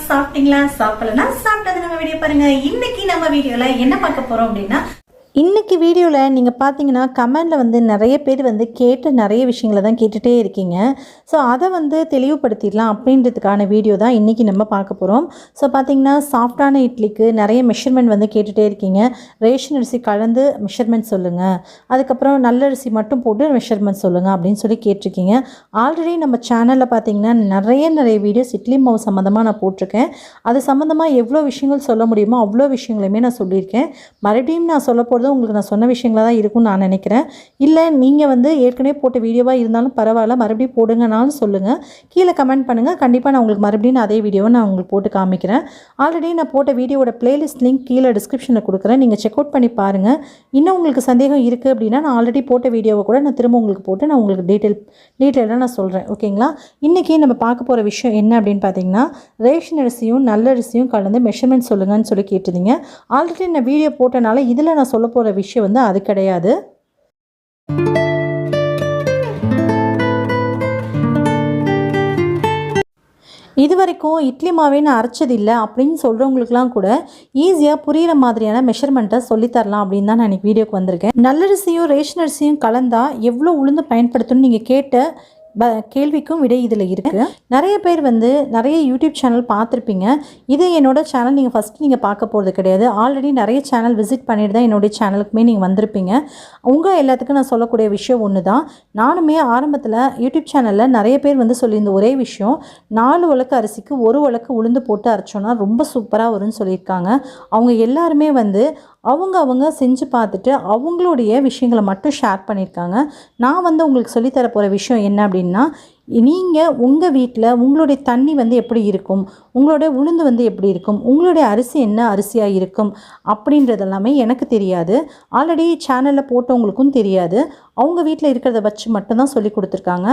சாப்பிட்டீங்களா? சாப்பிடலனா சாப்பிட்டது நம்ம வீடியோ பாருங்க. இன்னைக்கு நம்ம வீடியோல என்ன பார்க்க போறோம் அப்படின்னா, இன்றைக்கி வீடியோவில் நீங்கள் பார்த்தீங்கன்னா கமெண்டில் வந்து நிறைய பேர் வந்து கேட்டு நிறைய விஷயங்களை தான் கேட்டுகிட்டே இருக்கீங்க. ஸோ அதை வந்து தெளிவுபடுத்திடலாம் அப்படின்றதுக்கான வீடியோ தான் இன்றைக்கி நம்ம பார்க்க போகிறோம். ஸோ பார்த்திங்கன்னா சாஃப்டான இட்லிக்கு நிறைய மெஷர்மெண்ட் வந்து கேட்டுகிட்டே இருக்கீங்க. ரேஷன் அரிசி கலந்து மெஷர்மெண்ட் சொல்லுங்கள், அதுக்கப்புறம் நல்ல அரிசி மட்டும் போட்டு மெஷர்மெண்ட் சொல்லுங்கள் அப்படின்னு சொல்லி கேட்டிருக்கீங்க. ஆல்ரெடி நம்ம சேனலில் பார்த்திங்கன்னா நிறைய வீடியோஸ் இட்லி மாவு சம்மந்தமாக நான் போட்டிருக்கேன். அது சம்மந்தமாக எவ்வளோ விஷயங்கள் சொல்ல முடியுமோ அவ்வளோ விஷயங்களையுமே நான் சொல்லியிருக்கேன். மறுபடியும் நான் சொல்ல போகிறது உங்களுக்கு நான் சொன்ன விஷயங்களா தான் இருக்கும்னு நான் நினைக்கிறேன். இல்லை நீங்கள் வந்து ஏற்கனவே போட்ட வீடியோவாக இருந்தாலும் பரவாயில்ல, மறுபடியும் போடுங்கனாலும் சொல்லுங்கள், கீழே கமெண்ட் பண்ணுங்கள். கண்டிப்பாக நான் உங்களுக்கு மறுபடியும் அதே வீடியோவை நான் உங்களுக்கு போட்டு காமிக்கிறேன். ஆல்ரெடி நான் போட்ட வீடியோட பிளேலிஸ்ட் லிங்க் கீழே டிஸ்கிரிப்ஷனில் கொடுக்குறேன், நீங்கள் செக் அவுட் பண்ணி பாருங்கள். இன்னும் உங்களுக்கு சந்தேகம் இருக்குது அப்படின்னா நான் ஆல்ரெடி போட்ட வீடியோவை கூட நான் திரும்ப உங்களுக்கு போட்டு நான் உங்களுக்கு டீட்டெயிலாக நான் சொல்கிறேன். ஓகேங்களா? இன்றைக்கி நம்ம பார்க்க போகிற விஷயம் என்ன அப்படின்னு பார்த்தீங்கன்னா, ரேஷன் அரிசியும் நல்ல அரிசியும் கலந்து மெஷர்மெண்ட் சொல்லுங்கன்னு சொல்லி கேட்டிருந்தீங்க. ஆல்ரெடி நான் வீடியோ போட்டனால இதில் நான் சொல்ல போகிற விஷயம் வந்து அது கிடையாது. இது வரைக்கும் இட்லி மாவே நான் அரைச்சதில்லை அப்படின்னு சொல்கிறவங்களுக்குலாம் கூட ஈஸியாக புரிகிற மாதிரியான மெஷர்மெண்ட்டை சொல்லித்தரலாம் அப்படின்னு தான் நான் இன்றைக்கி வீடியோக்கு வந்திருக்கேன். நல்லரிசியும் ரேஷன் அரிசியும் கலந்தால் எவ்வளோ உளுந்து பயன்படுத்தணும்னு நீங்கள் கேட்ட கேள்விக்கும் விடை இதில் இருக்குது. நிறைய பேர் வந்து நிறைய யூடியூப் சேனல் பார்த்துருப்பீங்க. இது என்னோட சேனல் நீங்கள் ஃபஸ்ட்டு நீங்கள் பார்க்க போகிறது கிடையாது. ஆல்ரெடி நிறைய சேனல் விசிட் பண்ணிட்டு தான் என்னுடைய சேனலுக்குமே நீங்கள் வந்திருப்பீங்க. உங்கள் எல்லாத்துக்கும் நான் சொல்லக்கூடிய விஷயம் ஒன்று தான். நானுமே ஆரம்பத்தில் யூடியூப் சேனலில் நிறைய பேர் வந்து சொல்லியிருந்த ஒரே விஷயம், 4 உலக்கு அரிசிக்கு 1 உலக்கு உளுந்து போட்டு அரைச்சோன்னா ரொம்ப சூப்பராக வரும்னு சொல்லியிருக்காங்க. அவங்க எல்லாருமே வந்து அவங்க செஞ்சு பார்த்துட்டு அவங்களுடைய விஷயங்களை மட்டும் ஷேர் பண்ணியிருக்காங்க. நான் வந்து உங்களுக்கு சொல்லித்தர போகிற விஷயம் என்ன அப்படின்னா, நீங்கள் உங்கள் வீட்டில் உங்களுடைய தண்ணி வந்து எப்படி இருக்கும், உங்களுடைய உளுந்து வந்து எப்படி இருக்கும், உங்களுடைய அரிசி என்ன அரிசியாக இருக்கும் அப்படின்றதெல்லாமே எனக்கு தெரியாது. ஆல்ரெடி சேனலில் போட்டவங்களுக்கும் தெரியாது. அவங்க வீட்டில் இருக்கிறத வச்சு மட்டும்தான் சொல்லி கொடுத்துருக்காங்க.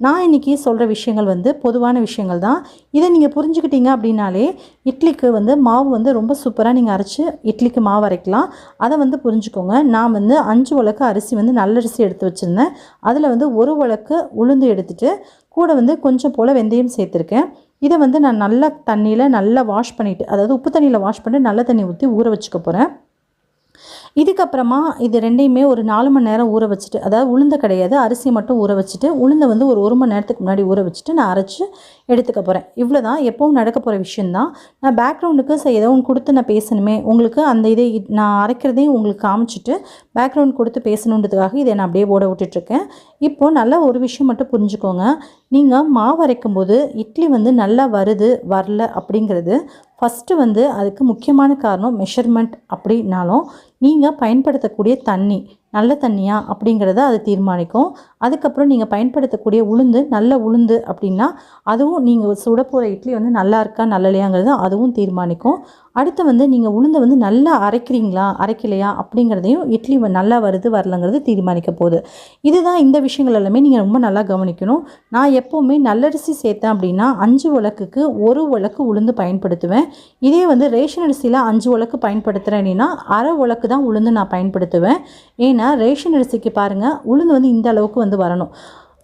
நான் இன்றைக்கி சொல்கிற விஷயங்கள் வந்து பொதுவான விஷயங்கள் தான். இதை நீங்கள் புரிஞ்சுக்கிட்டீங்க அப்படின்னாலே இட்லிக்கு வந்து மாவு வந்து ரொம்ப சூப்பராக நீங்கள் அரைச்சி இட்லிக்கு மாவு அரைக்கலாம். அதை வந்து புரிஞ்சுக்கோங்க. நான் வந்து 5 உலக்கு அரிசி வந்து நல்லரிசி எடுத்து வச்சுருந்தேன். அதில் வந்து 1 உலக்கு உளுந்து எடுத்துகிட்டு கூட வந்து கொஞ்சம் போல் வெந்தயம் சேர்த்துருக்கேன். இதை வந்து நான் நல்ல தண்ணியில் நல்லா வாஷ் பண்ணிவிட்டு, அதாவது உப்பு தண்ணியில் வாஷ் பண்ணிட்டு நல்ல தண்ணி ஊற்றி ஊற வச்சுக்க போகிறேன். இதுக்கப்புறமா இது ரெண்டையுமே ஒரு 4 மணி நேரம் ஊற வச்சுட்டு, அதாவது உளுந்த கிடையாது அரிசி மட்டும் ஊற வச்சுட்டு, உளுந்தை வந்து ஒரு 1 மணி நேரத்துக்கு முன்னாடி ஊற வச்சுட்டு நான் அரைச்சி எடுத்துக்க போகிறேன். இவ்வளோ தான் எப்பவும் நடக்க போகிற விஷயந்தான். நான் பேக்ரவுண்டுக்கு ஏதோ ஒன்று கொடுத்து நான் பேசணுமே, உங்களுக்கு அந்த இதை நான் அரைக்கிறதையும் உங்களுக்கு காமிச்சிட்டு பேக்ரவுண்ட் கொடுத்து பேசணுன்றதுக்காக இதை நான் அப்படியே ஓட விட்டுட்ருக்கேன். இப்போது நல்லா ஒரு விஷயம் மட்டும் புரிஞ்சுக்கோங்க. நீங்கள் மாவு அரைக்கும் போது இட்லி வந்து நல்லா வருது வரல அப்படிங்கிறது ஃபஸ்ட்டு வந்து அதுக்கு முக்கியமான காரணம் மெஷர்மெண்ட் அப்படின்னாலும் நீங்கள் பயன்படுத்தக்கூடிய தண்ணி நல்ல தண்ணியா அப்படிங்கிறத அது தீர்மானிக்கும். அதுக்கப்புறம் நீங்கள் பயன்படுத்தக்கூடிய உளுந்து நல்ல உளுந்து அப்படின்னா அதுவும் நீங்கள் சுட போகிற இட்லி வந்து நல்லா இருக்கா நல்லலையாங்கிறது அதுவும் தீர்மானிக்கும். அடுத்து வந்து நீங்கள் உளுந்தை வந்து நல்லா அரைக்கிறீங்களா அரைக்கலையா அப்படிங்கிறதையும் இட்லி நல்லா வருது வரலங்கிறது தீர்மானிக்க போகுது. இதுதான் இந்த விஷயங்கள் எல்லாமே நீங்கள் ரொம்ப நல்லா கவனிக்கணும். நான் எப்போவுமே நல்லரிசி சேர்த்தேன் அப்படின்னா 5 உலக்குக்கு 1 உலக்கு உளுந்து பயன்படுத்துவேன். இதே வந்து ரேஷன் அரிசியில் 5 உலக்கு பயன்படுத்துகிறேன் அப்படின்னா அரை உலக்கு தான் உளுந்து நான் பயன்படுத்துவேன். ஏன்னா ரேஷன் அரிசிக்கு பாருங்கள் உளுந்து வந்து இந்த அளவுக்கு வந்து வரணும்.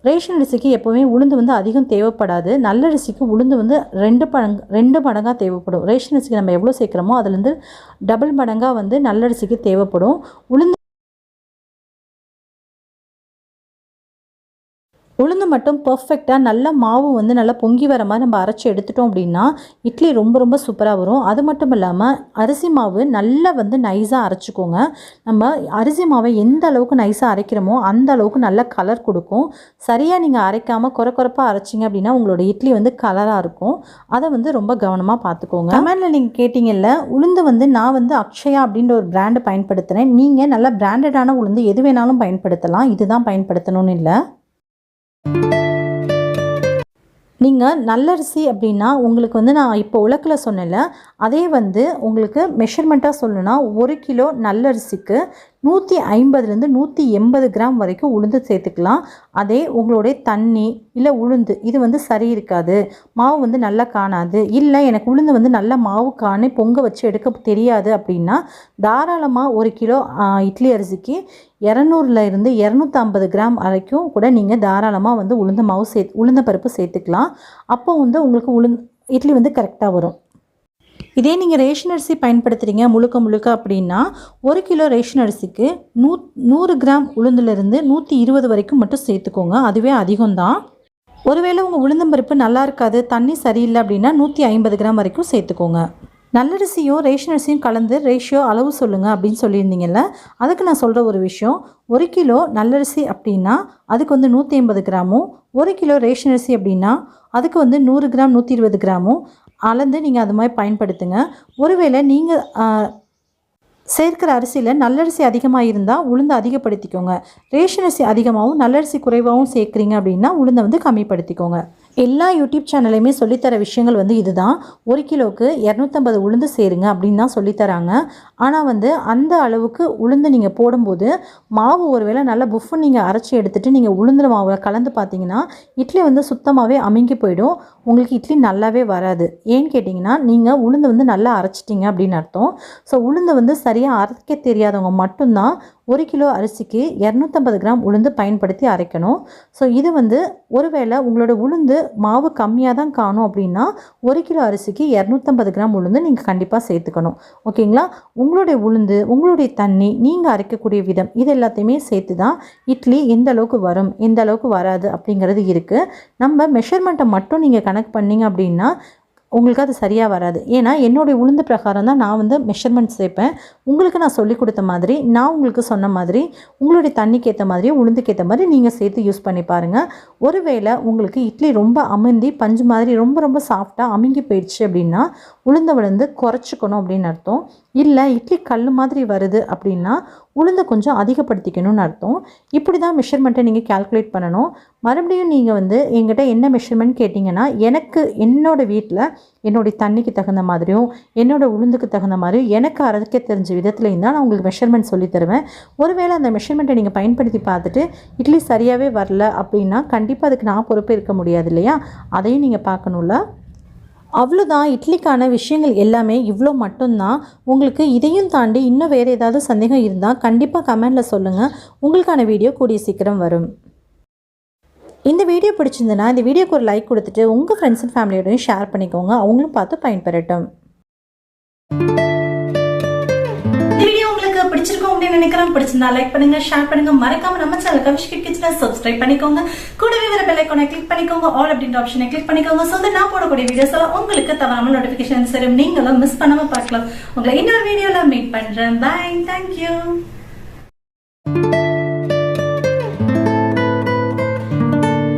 ரேஷன் அரிசிக்கு எப்போவுமே உளுந்து வந்து அதிகம் தேவைப்படாது. நல்ல அரிசிக்கு உளுந்து வந்து 2 மடங்காக தேவைப்படும். ரேஷன் அரிசிக்கு நம்ம எவ்வளோ சேர்க்குறோமோ அதுலேருந்து டபுள் மடங்காக வந்து நல்ல அரிசிக்கு தேவைப்படும். உளுந்து மட்டும் பர்ஃபெக்டாக நல்ல மாவு வந்து நல்லா பொங்கி வர மாதிரி நம்ம அரைச்சி எடுத்துட்டோம் அப்படின்னா இட்லி ரொம்ப சூப்பராக வரும். அது மட்டும் இல்லாமல் அரிசி மாவு நல்லா வந்து நைஸாக அரைச்சிக்கோங்க. நம்ம அரிசி மாவை எந்த அளவுக்கு நைஸாக அரைக்கிறோமோ அந்த அளவுக்கு நல்ல கலர் கொடுக்கும். சரியாக நீங்கள் அரைக்காமல் குறைப்பாக அரைச்சிங்க அப்படின்னா உங்களோட இட்லி வந்து கலராக இருக்கும். அதை வந்து ரொம்ப கவனமாக பார்த்துக்கோங்க. கமெண்டில் நீங்கள் கேட்டிங்கல்ல, உளுந்து வந்து நான் வந்து அக்ஷயா அப்படின்ற ஒரு பிராண்டு பயன்படுத்துகிறேன். நீங்கள் நல்ல பிராண்டடான உளுந்து எது வேணாலும் பயன்படுத்தலாம், இதுதான் பயன்படுத்தணும்னு இல்லை. நீங்கள் நல்லரிசி அப்படின்னா உங்களுக்கு வந்து நான் இப்போ உலக்கில் சொன்னேன்ல, அதே வந்து உங்களுக்கு மெஷர்மெண்ட்டாக சொல்லணும்னா 1 கிலோ நல்லரிசிக்கு 150லேருந்து 180 கிராம் வரைக்கும் உளுந்து சேர்த்துக்கலாம். அதே உங்களுடைய தண்ணி இல்லை உளுந்து இது வந்து சரி இருக்காது, மாவு வந்து நல்லா காணாது, இல்லை எனக்கு உளுந்து வந்து நல்லா மாவு காணி பொங்க வச்சு எடுக்க தெரியாது அப்படின்னா தாராளமாக 1 கிலோ இட்லி அரிசிக்கு 200லேருந்து 250 கிராம் வரைக்கும் கூட நீங்கள் தாராளமாக வந்து உளுந்த மாவு உளுந்த பருப்பு சேர்த்துக்கலாம். அப்போ வந்து உங்களுக்கு இட்லி வந்து கரெக்டாக வரும். இதே நீங்கள் ரேஷன் அரிசி பயன்படுத்துகிறீங்க முழுக்க அப்படின்னா 1 கிலோ ரேஷன் அரிசிக்கு 100 கிராம் உளுந்துலேருந்து 120 வரைக்கும் மட்டும் சேர்த்துக்கோங்க. அதுவே அதிகம்தான். ஒருவேளை உங்கள் உளுந்தம்பருப்பு நல்லா இருக்காது, தண்ணி சரியில்லை அப்படின்னா 150 கிராம் வரைக்கும் சேர்த்துக்கோங்க. நல்லரிசியும் ரேஷன் அரிசியும் கலந்து ரேஷியோ அளவு சொல்லுங்கள் அப்படின்னு சொல்லியிருந்தீங்கல்ல, அதுக்கு நான் சொல்கிற ஒரு விஷயம், 1 கிலோ நல்லரிசி அப்படின்னா அதுக்கு 150 கிராமும், 1 கிலோ ரேஷன் அரிசி அப்படின்னா அதுக்கு 100 கிராம் 120 கிராமும் அளந்து நீங்கள் அது மாதிரி பயன்படுத்துங்க. ஒருவேளை நீங்கள் சேர்க்கிற அரிசியில் நல்லரிசி அதிகமாக இருந்தால் உளுந்து அதிகப்படுத்திக்கோங்க. ரேஷன் அரிசி அதிகமாகவும் நல்லரிசி குறைவாகவும் சேர்க்குறீங்க அப்படின்னா உளுந்தை கம்மிப்படுத்திக்கோங்க. எல்லா யூடியூப் சேனலையுமே சொல்லித்தர விஷயங்கள் இதுதான். 1 கிலோவுக்கு 250 உளுந்து சேருங்க அப்படின்னு தான் சொல்லித்தராங்க. ஆனால் அந்த அளவுக்கு உளுந்து நீங்கள் போடும்போது மாவு ஒருவேளை நல்லா புஃப்னு நீங்கள் அரைச்சி எடுத்துகிட்டு நீங்கள் உளுந்து மாவில் கலந்து பார்த்தீங்கன்னா இட்லி சுத்தமாகவே அமுங்கி போயிடும். உங்களுக்கு இட்லி நல்லாவே வராது. ஏன்னு கேட்டிங்கன்னா நீங்கள் உளுந்து நல்லா அரைச்சிட்டிங்க அப்படின்னு அர்த்தம். ஸோ உளுந்து சரியாக அரைக்க தெரியாதவங்க மட்டும்தான் 1 கிலோ அரிசிக்கு 250 கிராம் உளுந்து பயன்படுத்தி அரைக்கணும். ஸோ இது ஒருவேளை உங்களோட உளுந்து மாவு கம்மியாக தான் காணும் அப்படின்னா 1 கிலோ அரிசிக்கு 250 கிராம் உளுந்து நீங்கள் கண்டிப்பாக சேர்த்துக்கணும். ஓகேங்களா? உங்களுடைய உளுந்து, உங்களுடைய தண்ணி, நீங்கள் அரைக்கக்கூடிய விதம் இது எல்லாத்தையுமே சேர்த்து தான் இட்லி எந்த அளவுக்கு வரும், எந்த அளவுக்கு வராது அப்படிங்கிறது இருக்குது. நம்ம மெஷர்மெண்ட்டை மட்டும் நீங்கள் கணக்கு பண்ணிங்க அப்படின்னா உங்களுக்கு அது சரியாக வராது. ஏன்னா என்னுடைய உளுந்து பிரகாரம் தான் நான் மெஷர்மெண்ட் சேர்ப்பேன். உங்களுக்கு நான் சொல்லிக் கொடுத்த மாதிரி, நான் உங்களுக்கு சொன்ன மாதிரி, உங்களுடைய தண்ணிக்கு ஏற்ற மாதிரி, உளுந்துக்கு ஏற்ற மாதிரி நீங்கள் சேர்த்து யூஸ் பண்ணி பாருங்கள். ஒருவேளை உங்களுக்கு இட்லி ரொம்ப அமுந்தி பஞ்சு மாதிரி ரொம்ப சாஃப்டாக அமுங்கி போயிடுச்சு அப்படின்னா உளுந்தை குறைச்சிக்கணும் அப்படின்னு அர்த்தம். இல்லை இட்லி கல் மாதிரி வருது அப்படின்னா உளுந்தை கொஞ்சம் அதிகப்படுத்திக்கணும்னு அர்த்தம். இப்படி தான் மெஷர்மெண்ட்டை நீங்கள் கால்குலேட் பண்ணணும். மறுபடியும் நீங்கள் என்கிட்ட என்ன மெஷர்மெண்ட் கேட்டிங்கன்னா எனக்கு என்னோடய வீட்டில் என்னுடைய தண்ணிக்கு தகுந்த மாதிரியும் என்னோடய உளுந்துக்கு தகுந்த மாதிரியும் எனக்கு அரைக்க தெரிஞ்ச விதத்துலையும் தான் நான் உங்களுக்கு மெஷர்மெண்ட் சொல்லி தருவேன். ஒருவேளை அந்த மெஷர்மெண்ட்டை நீங்கள் பயன்படுத்தி பார்த்துட்டு இட்லி சரியாகவே வரல அப்படின்னா கண்டிப்பாக அதுக்கு நான் பொறுப்பே இருக்க முடியாது இல்லையா? அதையும் நீங்கள் பார்க்கணும்ல. அவ்வளோதான். இட்லிக்கான விஷயங்கள் எல்லாமே இவ்வளோ மட்டும்தான். உங்களுக்கு இதையும் தாண்டி இன்னும் வேறு ஏதாவது சந்தேகம் இருந்தால் கண்டிப்பாக கமெண்டில் சொல்லுங்கள். உங்களுக்கான வீடியோ கூடிய சீக்கிரம் வரும். இந்த வீடியோ பிடிச்சிருந்ததுன்னா இந்த வீடியோக்கு ஒரு லைக் கொடுத்துட்டு உங்கள் ஃப்ரெண்ட்ஸ் அண்ட் ஃபேமிலியோடையும் ஷேர் பண்ணிக்கோங்க. அவங்களும் பார்த்து பயன்பெறட்டும். பிடிச்சிருக்கோம் அப்படின்னு நினைக்கிறேன். பிடிச்சிருந்தா லைக் பண்ணுங்க, ஷேர் பண்ணுங்க, மறக்காம நம்ம சேனல் கவிஷ்கிட் கிச்சனை சப்ஸ்கிரைப் பண்ணிக்கோங்க. கூடவே வர பெல் ஐகானை கிளிக் பண்ணிக்கோங்க, ஆல் அப்படின்ற ஆப்ஷனை கிளிக் பண்ணிக்கோங்க. சோ நான் போடக்கூடிய வீடியோஸ் எல்லாம் உங்களுக்கு தவறாமல் நோட்டிபிகேஷன் சரி நீங்களும் மிஸ் பண்ணாம பார்க்கலாம். உங்களை இன்னொரு வீடியோல மீட் பண்றேன். பை. தேங்க்யூ.